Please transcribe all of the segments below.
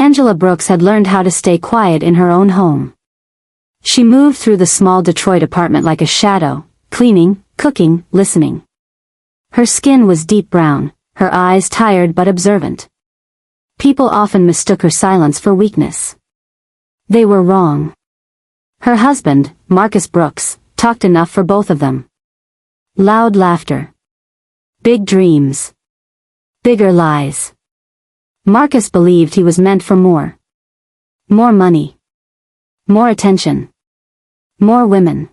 Angela Brooks had learned how to stay quiet in her own home. She moved through the small Detroit apartment like a shadow, cleaning, cooking, listening. Her skin was deep brown, her eyes tired but observant. People often mistook her silence for weakness. They were wrong. Her husband, Marcus Brooks, talked enough for both of them. Loud laughter. Big dreams. Bigger lies. Marcus believed he was meant for more. More money. More attention. More women.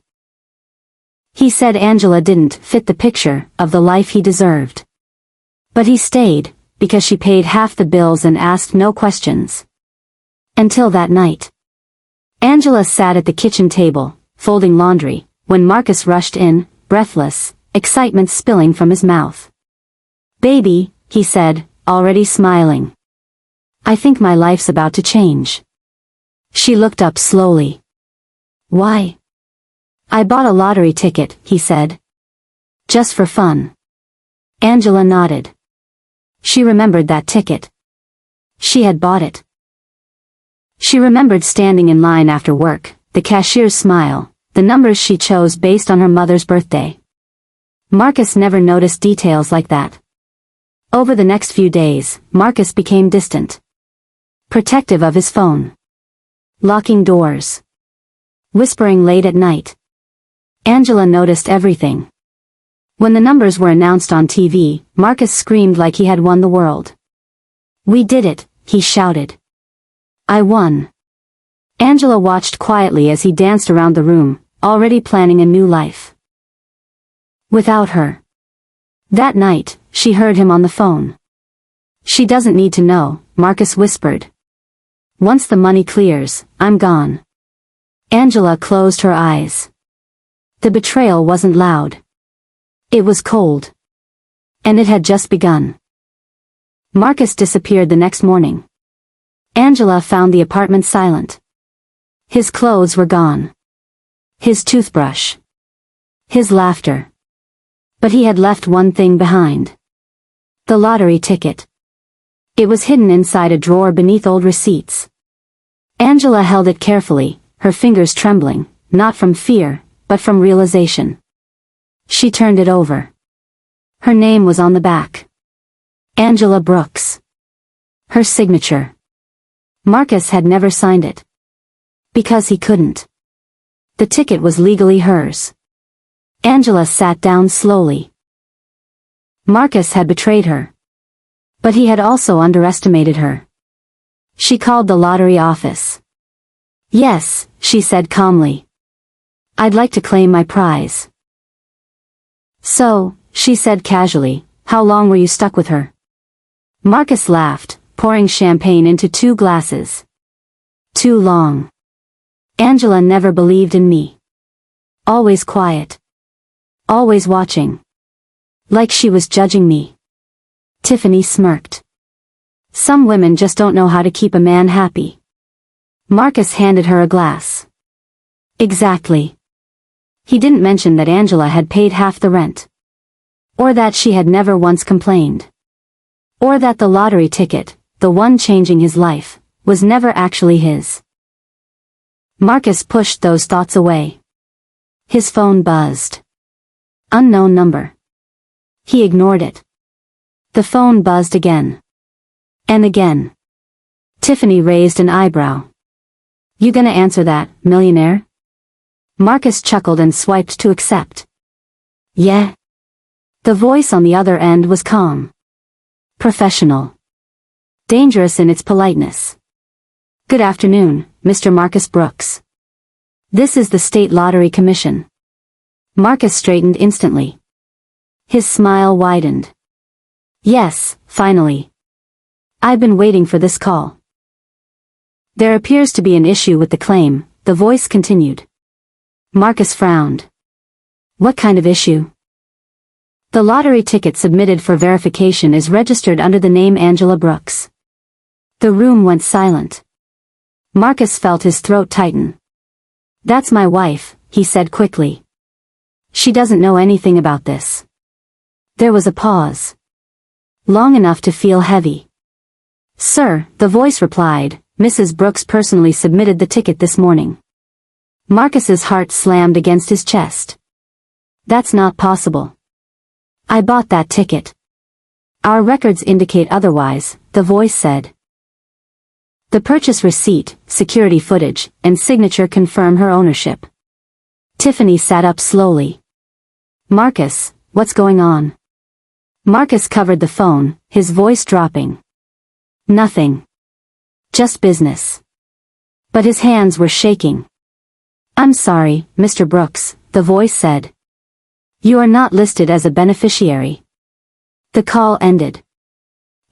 He said Angela didn't fit the picture of the life he deserved. But he stayed, because she paid half the bills and asked no questions. Until that night. Angela sat at the kitchen table, folding laundry, when Marcus rushed in, breathless, excitement spilling from his mouth. "Baby," he said, already smiling. "I think my life's about to change." She looked up slowly. "Why?" "I bought a lottery ticket," he said. "Just for fun." Angela nodded. She remembered that ticket. She had bought it. She remembered standing in line after work, the cashier's smile, the numbers she chose based on her mother's birthday. Marcus never noticed details like that. Over the next few days, Marcus became distant. Protective of his phone. Locking doors. Whispering late at night. Angela noticed everything. When the numbers were announced on TV, Marcus screamed like he had won the world. "We did it," he shouted. "I won." Angela watched quietly as he danced around the room, already planning a new life. Without her. That night, she heard him on the phone. "She doesn't need to know," Marcus whispered. "Once the money clears, I'm gone." Angela closed her eyes. The betrayal wasn't loud. It was cold. And it had just begun. Marcus disappeared the next morning. Angela found the apartment silent. His clothes were gone. His toothbrush. His laughter. But he had left one thing behind. The lottery ticket. It was hidden inside a drawer beneath old receipts. Angela held it carefully, her fingers trembling, not from fear, but from realization. She turned it over. Her name was on the back. Angela Brooks. Her signature. Marcus had never signed it. Because he couldn't. The ticket was legally hers. Angela sat down slowly. Marcus had betrayed her. But he had also underestimated her. She called the lottery office. "Yes," she said calmly. "I'd like to claim my prize." "So," she said casually, "how long were you stuck with her?" Marcus laughed, pouring champagne into 2 glasses. "Too long. Angela never believed in me. Always quiet. Always watching. Like she was judging me." Tiffany smirked. "Some women just don't know how to keep a man happy." Marcus handed her a glass. "Exactly." He didn't mention that Angela had paid half the rent. Or that she had never once complained. Or that the lottery ticket, the one changing his life, was never actually his. Marcus pushed those thoughts away. His phone buzzed. Unknown number. He ignored it. The phone buzzed again. And again. Tiffany raised an eyebrow. "You gonna answer that, millionaire?" Marcus chuckled and swiped to accept. "Yeah." The voice on the other end was calm. Professional. Dangerous in its politeness. "Good afternoon, Mr. Marcus Brooks. This is the State Lottery Commission." Marcus straightened instantly. His smile widened. "Yes, finally. I've been waiting for this call." "There appears to be an issue with the claim," the voice continued. Marcus frowned. "What kind of issue?" "The lottery ticket submitted for verification is registered under the name Angela Brooks." The room went silent. Marcus felt his throat tighten. "That's my wife," he said quickly. "She doesn't know anything about this." There was a pause. Long enough to feel heavy. "Sir," the voice replied, Mrs. Brooks personally submitted the ticket this morning. Marcus's heart slammed against his chest. That's not possible. I bought that ticket. Our records indicate otherwise, the voice said. The purchase receipt, security footage, and signature confirm her ownership. Tiffany sat up slowly. Marcus, what's going on? Marcus covered the phone, his voice dropping. Nothing. Just business. But his hands were shaking. I'm sorry, Mr. Brooks, the voice said. You are not listed as a beneficiary. The call ended.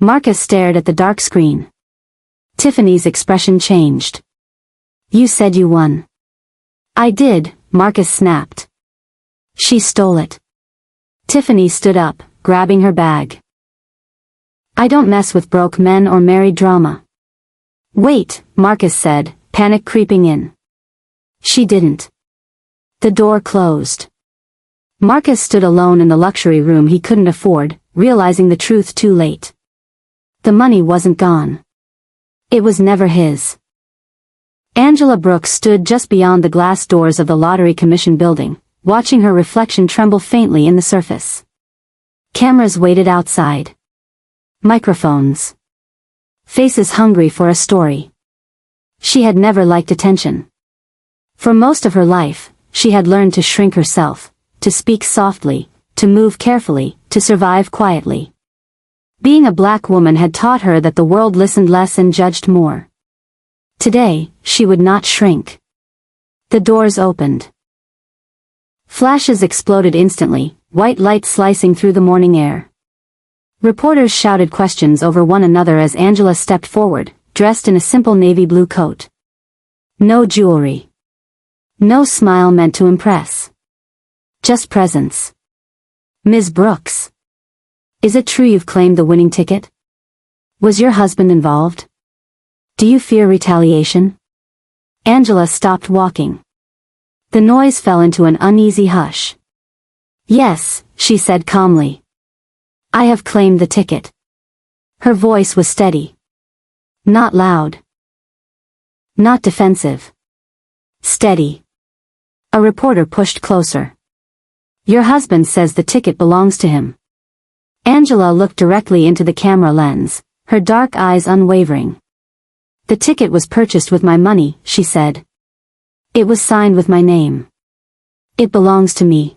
Marcus stared at the dark screen. Tiffany's expression changed. You said you won. I did, Marcus snapped. She stole it. Tiffany stood up, grabbing her bag. I don't mess with broke men or married drama. Wait, Marcus said, panic creeping in. She didn't. The door closed. Marcus stood alone in the luxury room he couldn't afford, realizing the truth too late. The money wasn't gone. It was never his. Angela Brooks stood just beyond the glass doors of the Lottery Commission building, watching her reflection tremble faintly in the surface. Cameras waited outside. Microphones. Faces hungry for a story. She had never liked attention. For most of her life, she had learned to shrink herself, to speak softly, to move carefully, to survive quietly. Being a black woman had taught her that the world listened less and judged more. Today, she would not shrink. The doors opened. Flashes exploded instantly, white light slicing through the morning air. Reporters shouted questions over one another as Angela stepped forward, dressed in a simple navy blue coat. No jewelry. No smile meant to impress. Just presence. Ms. Brooks. Is it true you've claimed the winning ticket? Was your husband involved? Do you fear retaliation? Angela stopped walking. The noise fell into an uneasy hush. Yes, she said calmly. I have claimed the ticket. Her voice was steady. Not loud. Not defensive. Steady. A reporter pushed closer. Your husband says the ticket belongs to him. Angela looked directly into the camera lens, her dark eyes unwavering. The ticket was purchased with my money, she said. It was signed with my name. It belongs to me.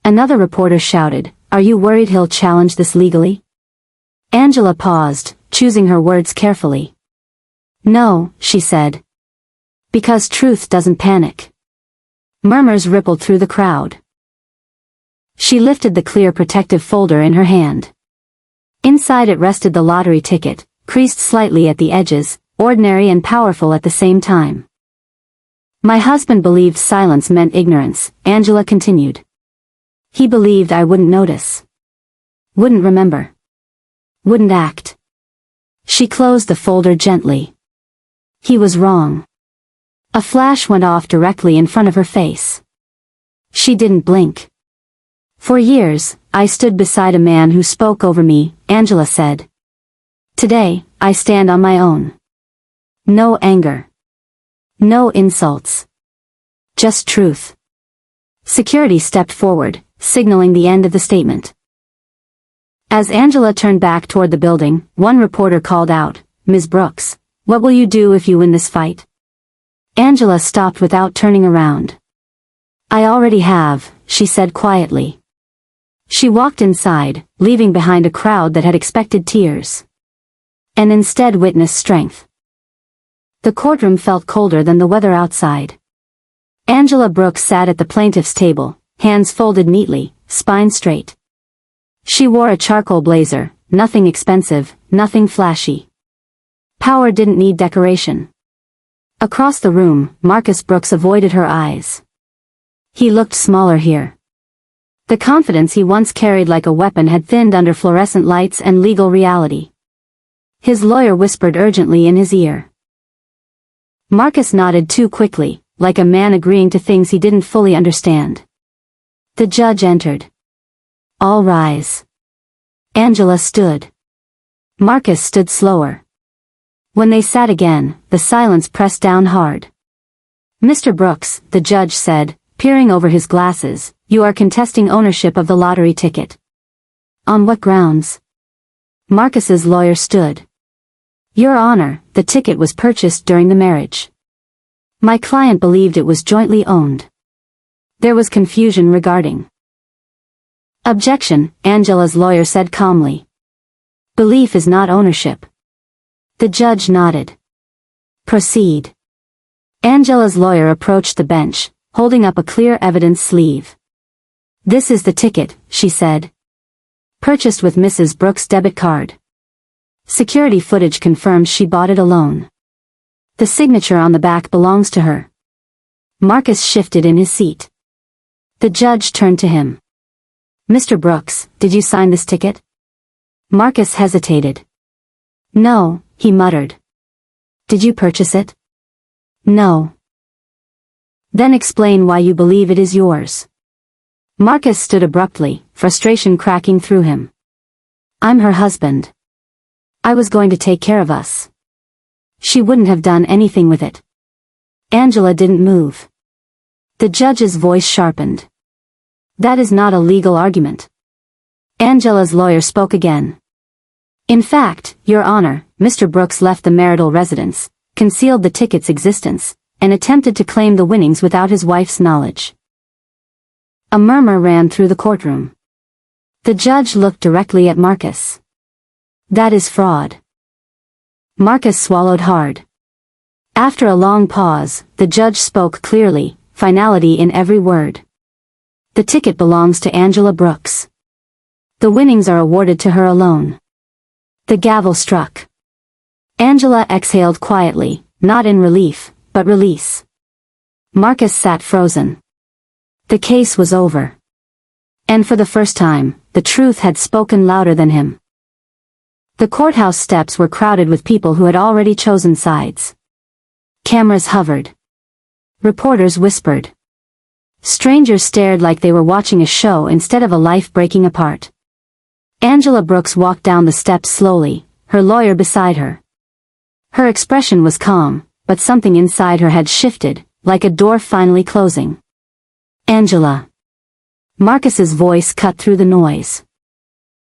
Another reporter shouted, Are you worried he'll challenge this legally? Angela paused, choosing her words carefully. No, she said. Because truth doesn't panic. Murmurs rippled through the crowd. She lifted the clear protective folder in her hand. Inside it rested the lottery ticket, creased slightly at the edges, ordinary and powerful at the same time. My husband believed silence meant ignorance, Angela continued. He believed I wouldn't notice. Wouldn't remember. Wouldn't act. She closed the folder gently. He was wrong. A flash went off directly in front of her face. She didn't blink. For years, I stood beside a man who spoke over me, Angela said. Today, I stand on my own. No anger. No insults. Just truth. Security stepped forward, signaling the end of the statement. As Angela turned back toward the building, one reporter called out, Ms. Brooks, what will you do if you win this fight? Angela stopped without turning around. I already have, she said quietly. She walked inside, leaving behind a crowd that had expected tears. And instead witnessed strength. The courtroom felt colder than the weather outside. Angela Brooks sat at the plaintiff's table, hands folded neatly, spine straight. She wore a charcoal blazer, nothing expensive, nothing flashy. Power didn't need decoration. Across the room, Marcus Brooks avoided her eyes. He looked smaller here. The confidence he once carried like a weapon had thinned under fluorescent lights and legal reality. His lawyer whispered urgently in his ear. Marcus nodded too quickly, like a man agreeing to things he didn't fully understand. The judge entered. All rise. Angela stood. Marcus stood slower. When they sat again, the silence pressed down hard. "Mr. Brooks," the judge said, peering over his glasses, "you are contesting ownership of the lottery ticket." "On what grounds?" Marcus's lawyer stood. "Your Honor, the ticket was purchased during the marriage. My client believed it was jointly owned." There was confusion regarding. "Objection," Angela's lawyer said calmly. "Belief is not ownership." The judge nodded. "Proceed." Angela's lawyer approached the bench, holding up a clear evidence sleeve. "This is the ticket," she said. "Purchased with Mrs. Brooks' debit card. Security footage confirms she bought it alone. The signature on the back belongs to her." Marcus shifted in his seat. The judge turned to him. "Mr. Brooks, did you sign this ticket?" Marcus hesitated. "No," he muttered. "Did you purchase it?" "No." "Then explain why you believe it is yours." Marcus stood abruptly, frustration cracking through him. "I'm her husband. I was going to take care of us. She wouldn't have done anything with it." Angela didn't move. The judge's voice sharpened. "That is not a legal argument." Angela's lawyer spoke again. "In fact, Your Honor, Mr. Brooks left the marital residence, concealed the ticket's existence, and attempted to claim the winnings without his wife's knowledge." A murmur ran through the courtroom. The judge looked directly at Marcus. "That is fraud." Marcus swallowed hard. After a long pause, the judge spoke clearly, finality in every word. "The ticket belongs to Angela Brooks. The winnings are awarded to her alone." The gavel struck. Angela exhaled quietly, not in relief, but release. Marcus sat frozen. The case was over. And for the first time, the truth had spoken louder than him. The courthouse steps were crowded with people who had already chosen sides. Cameras hovered. Reporters whispered. Strangers stared like they were watching a show instead of a life breaking apart. Angela Brooks walked down the steps slowly, her lawyer beside her. Her expression was calm, but something inside her had shifted, like a door finally closing. "Angela." Marcus's voice cut through the noise.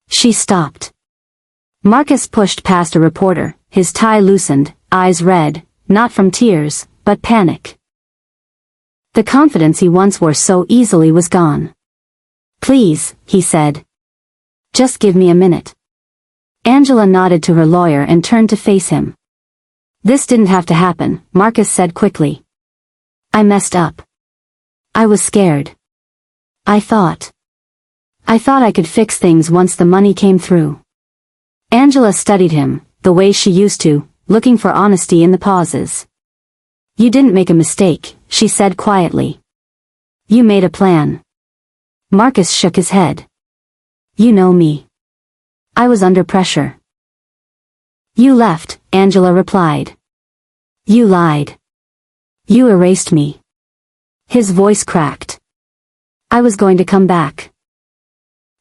She stopped. Marcus pushed past a reporter, his tie loosened, eyes red, not from tears, but panic. The confidence he once wore so easily was gone. "Please," he said. "Just give me a minute." Angela nodded to her lawyer and turned to face him. "This didn't have to happen," Marcus said quickly. "I messed up. I was scared. I thought I could fix things once the money came through." Angela studied him, the way she used to, looking for honesty in the pauses. "You didn't make a mistake," she said quietly. "You made a plan." Marcus shook his head. "You know me. I was under pressure." "You left," Angela replied. "You lied. You erased me." His voice cracked. "I was going to come back."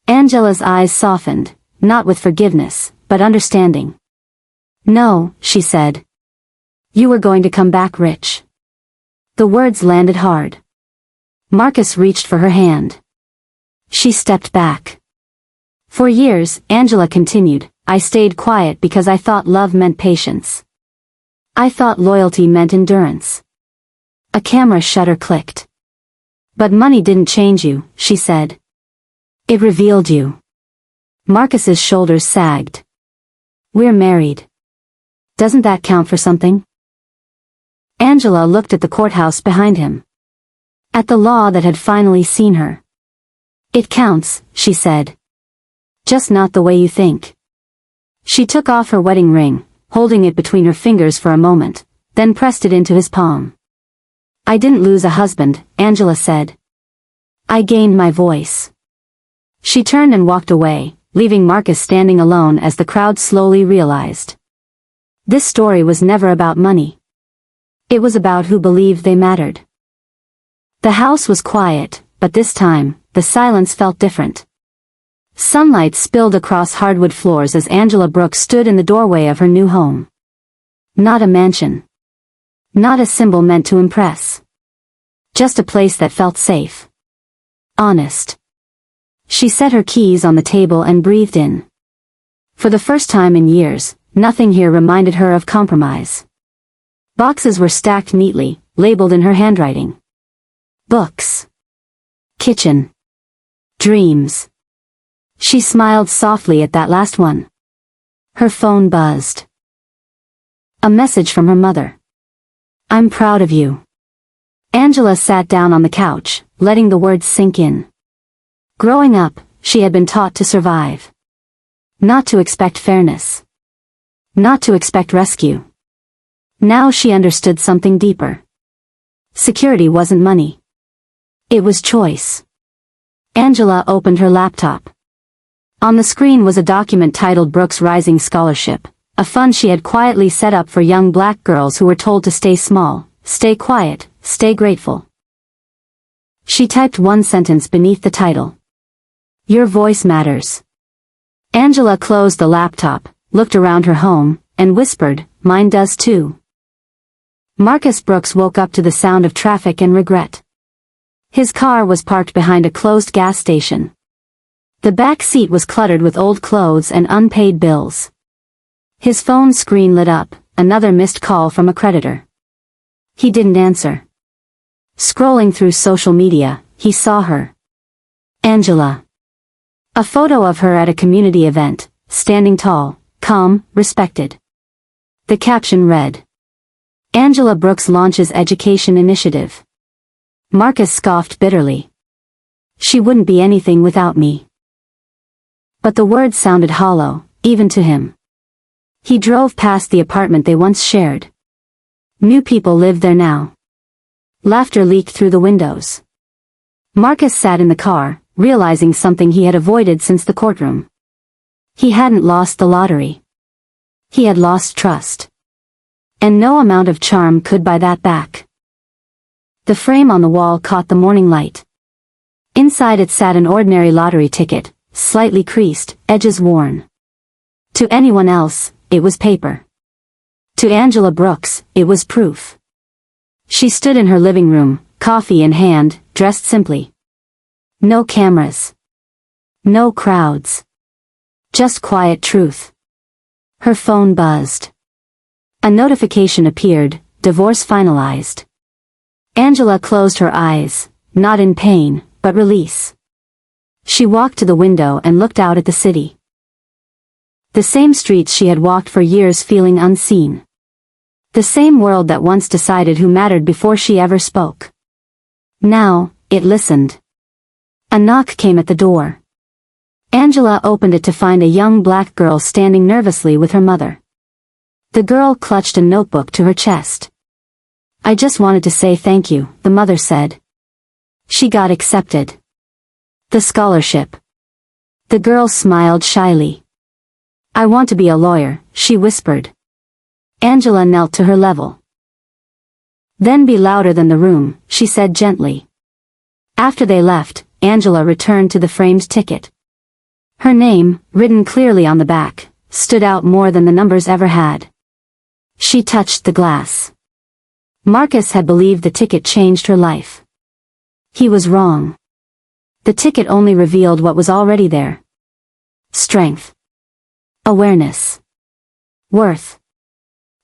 Angela's eyes softened, not with forgiveness, but understanding. "No," she said. "You were going to come back rich." The words landed hard. Marcus reached for her hand. She stepped back. "For years," Angela continued, "I stayed quiet because I thought love meant patience. I thought loyalty meant endurance." A camera shutter clicked. "But money didn't change you," she said. "It revealed you." Marcus's shoulders sagged. "We're married. Doesn't that count for something?" Angela looked at the courthouse behind him. At the law that had finally seen her. "It counts," she said. "Just not the way you think." She took off her wedding ring, holding it between her fingers for a moment, then pressed it into his palm. "I didn't lose a husband," Angela said. "I gained my voice." She turned and walked away, leaving Marcus standing alone as the crowd slowly realized. This story was never about money. It was about who believed they mattered. The house was quiet, but this time, the silence felt different. Sunlight spilled across hardwood floors as Angela Brooks stood in the doorway of her new home. Not a mansion. Not a symbol meant to impress. Just a place that felt safe. Honest. She set her keys on the table and breathed in. For the first time in years, nothing here reminded her of compromise. Boxes were stacked neatly, labeled in her handwriting. Books. Kitchen. Dreams. She smiled softly at that last one. Her phone buzzed. A message from her mother. I'm proud of you. Angela sat down on the couch, letting the words sink in. Growing up, she had been taught to survive. Not to expect fairness. Not to expect rescue. Now she understood something deeper. Security wasn't money. It was choice. Angela opened her laptop. On the screen was a document titled Brooks Rising Scholarship, a fund she had quietly set up for young black girls who were told to stay small, stay quiet, stay grateful. She typed one sentence beneath the title. Your voice matters. Angela closed the laptop, looked around her home, and whispered, mine does too. Marcus Brooks woke up to the sound of traffic and regret. His car was parked behind a closed gas station. The back seat was cluttered with old clothes and unpaid bills. His phone screen lit up, another missed call from a creditor. He didn't answer. Scrolling through social media, he saw her. Angela. A photo of her at a community event, standing tall, calm, respected. The caption read, Angela Brooks launches education initiative. Marcus scoffed bitterly. She wouldn't be anything without me. But the words sounded hollow, even to him. He drove past the apartment they once shared. New people lived there now. Laughter leaked through the windows. Marcus sat in the car, realizing something he had avoided since the courtroom. He hadn't lost the lottery. He had lost trust. And no amount of charm could buy that back. The frame on the wall caught the morning light. Inside it sat an ordinary lottery ticket, slightly creased, edges worn. To anyone else, it was paper. To Angela Brooks, it was proof. She stood in her living room, coffee in hand, dressed simply. No cameras. No crowds. Just quiet truth. Her phone buzzed. A notification appeared, divorce finalized. Angela closed her eyes, not in pain, but release. She walked to the window and looked out at the city. The same streets she had walked for years feeling unseen. The same world that once decided who mattered before she ever spoke. Now, it listened. A knock came at the door. Angela opened it to find a young black girl standing nervously with her mother. The girl clutched a notebook to her chest. I just wanted to say thank you, the mother said. She got accepted. The scholarship. The girl smiled shyly. I want to be a lawyer, she whispered. Angela knelt to her level. Then be louder than the room, she said gently. After they left, Angela returned to the framed ticket. Her name, written clearly on the back, stood out more than the numbers ever had. She touched the glass. Marcus had believed the ticket changed her life. He was wrong. The ticket only revealed what was already there. Strength. Awareness. Worth.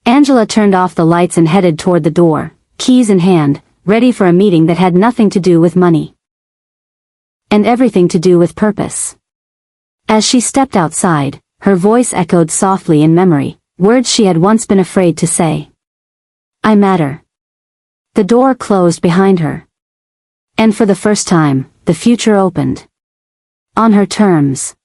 Angela turned off the lights and headed toward the door, keys in hand, ready for a meeting that had nothing to do with money. And everything to do with purpose. As she stepped outside, her voice echoed softly in memory, words she had once been afraid to say. I matter. The door closed behind her. And for the first time, the future opened. On her terms.